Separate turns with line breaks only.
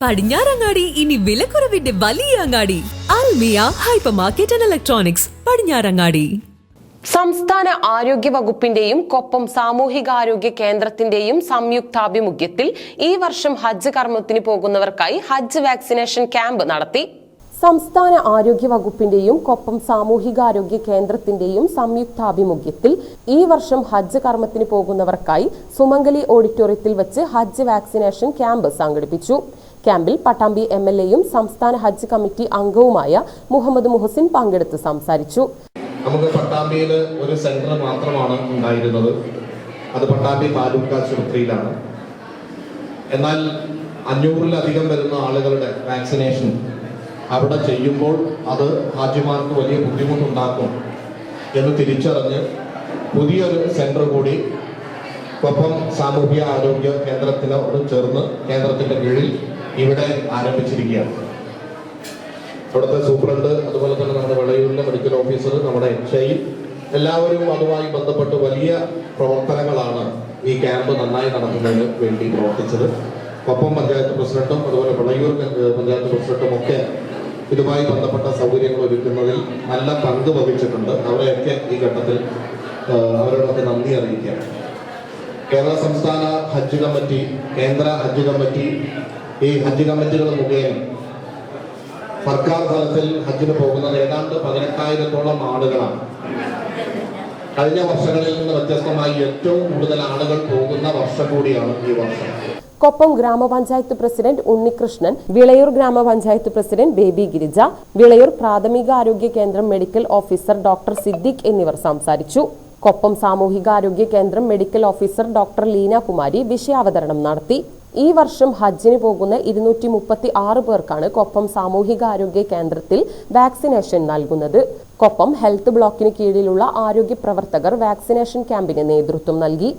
പടിഞ്ഞാറങ്ങാടി ഇനി വിലക്കുറവിന്റെ വലിയ അങ്ങാടി Almiya hyper market and electronics Padinjarangadi.
സംസ്ഥാന ആരോഗ്യ വകുപ്പിന്റെയും കൊപ്പം സാമൂഹികാരോഗ്യ കേന്ദ്രത്തിന്റെയും സംയുക്താഭിമുഖ്യത്തിൽ ഈ വർഷം ഹജ്ജ് കർമ്മത്തിന് പോകുന്നവർക്കായി ഹജ്ജ് വാക്സിനേഷൻ ക്യാമ്പ് നടത്തി. സംസ്ഥാന ആരോഗ്യ വകുപ്പിന്റെയും കൊപ്പം സാമൂഹികാരോഗ്യ കേന്ദ്രത്തിന്റെയും സംയുക്താഭിമുഖ്യത്തിൽ ഈ വർഷം ഹജ്ജ് കർമ്മത്തിന് പോകുന്നവർക്കായി സുമംഗലി ഓഡിറ്റോറിയത്തിൽ വെച്ച് ഹജ്ജ് വാക്സിനേഷൻ ക്യാമ്പ് സംഘടിപ്പിച്ചു. ക്യാമ്പിൽ പട്ടാമ്പി MLAയും സംസ്ഥാന ഹജ്ജ് കമ്മിറ്റി അംഗവുമായ മുഹമ്മദ് മുഹസിൻ പങ്കെടുത്ത് സംസാരിച്ചു.
നമുക്ക് പട്ടാമ്പിയിൽ ഒരു സെന്റർ മാത്രമാണ് ഉണ്ടായിരുന്നത്. അത് പട്ടാമ്പി താലൂക്ക് ആശുപത്രിയിലാണ്. എന്നാൽ 500-ലധികം വരുന്ന ആളുകളുടെ വാക്സിനേഷൻ അവിടെ ചെയ്യുമ്പോൾ അത് ഹാജിമാർക്ക് വലിയ ബുദ്ധിമുട്ടുണ്ടാക്കും എന്ന് തിരിച്ചറിഞ്ഞ് പുതിയൊരു സെന്റർ കൂടി കൊപ്പം സാമൂഹിക ആരോഗ്യ കേന്ദ്രത്തിനോട് ചേർന്ന് കേന്ദ്രത്തിന്റെ കീഴിൽ ഇവിടെ ആരംഭിച്ചിരിക്കുകയാണ്. ഇവിടുത്തെ സൂപ്രണ്ട്, അതുപോലെ തന്നെ നമ്മുടെ വിളയൂരിലെ മെഡിക്കൽ ഓഫീസർ, നമ്മുടെ HI എല്ലാവരും അതുമായി ബന്ധപ്പെട്ട് വലിയ പ്രവർത്തനങ്ങളാണ് ഈ ക്യാമ്പ് നന്നായി നടത്തുന്നതിന് വേണ്ടി പ്രവർത്തിച്ചത്. കൊപ്പം പഞ്ചായത്ത് പ്രസിഡന്റും അതുപോലെ വിളയൂർ പഞ്ചായത്ത് പ്രസിഡന്റും ഒക്കെ ഇതുമായി ബന്ധപ്പെട്ട സൗകര്യങ്ങൾ ഒരുക്കുന്നതിൽ നല്ല പങ്ക് വഹിച്ചിട്ടുണ്ട്. അവരെയൊക്കെ ഈ ഘട്ടത്തിൽ അവരോടൊക്കെ നന്ദി അറിയിക്കുകയാണ്. കേരള സംസ്ഥാന ഹജ്ജ് കമ്മിറ്റി, കേന്ദ്ര ഹജ്ജ് കമ്മിറ്റി, ഈ ഹജ്ജ് കമ്മിറ്റികൾ മുഖേന സർക്കാർ തലത്തിൽ ഹജ്ജിന് പോകുന്നത് ഏതാണ്ട് 18,000-ഓളം ആളുകളാണ്. കഴിഞ്ഞ വർഷങ്ങളിൽ നിന്ന് വ്യത്യസ്തമായി ഏറ്റവും കൂടുതൽ ആളുകൾ പോകുന്ന വർഷം കൂടിയാണ് ഈ വർഷം.
കൊപ്പം ഗ്രാമപഞ്ചായത്ത് പ്രസിഡന്റ് ഉണ്ണികൃഷ്ണൻ, വിളയൂർ ഗ്രാമപഞ്ചായത്ത് പ്രസിഡന്റ് ബേബി ഗിരിജ, വിളയൂർ പ്രാഥമികാരോഗ്യ കേന്ദ്രം മെഡിക്കൽ ഓഫീസർ ഡോക്ടർ സിദ്ദിഖ് എന്നിവർ സംസാരിച്ചു. കൊപ്പം സാമൂഹികാരോഗ്യ കേന്ദ്രം medical officer doctor Leena Kumari വിഷയാവതരണം നടത്തി. ഈ വർഷം ഹജ്ജിന് പോകുന്ന 236 പേർക്കാണ് കൊപ്പം സാമൂഹികാരോഗ്യ കേന്ദ്രത്തിൽ വാക്സിനേഷൻ നൽകുന്നത്. കൊപ്പം ഹെൽത്ത് ബ്ലോക്കിന് കീഴിലുള്ള ആരോഗ്യ പ്രവർത്തകർ വാക്സിനേഷൻ ക്യാമ്പിന് നേതൃത്വം നൽകി.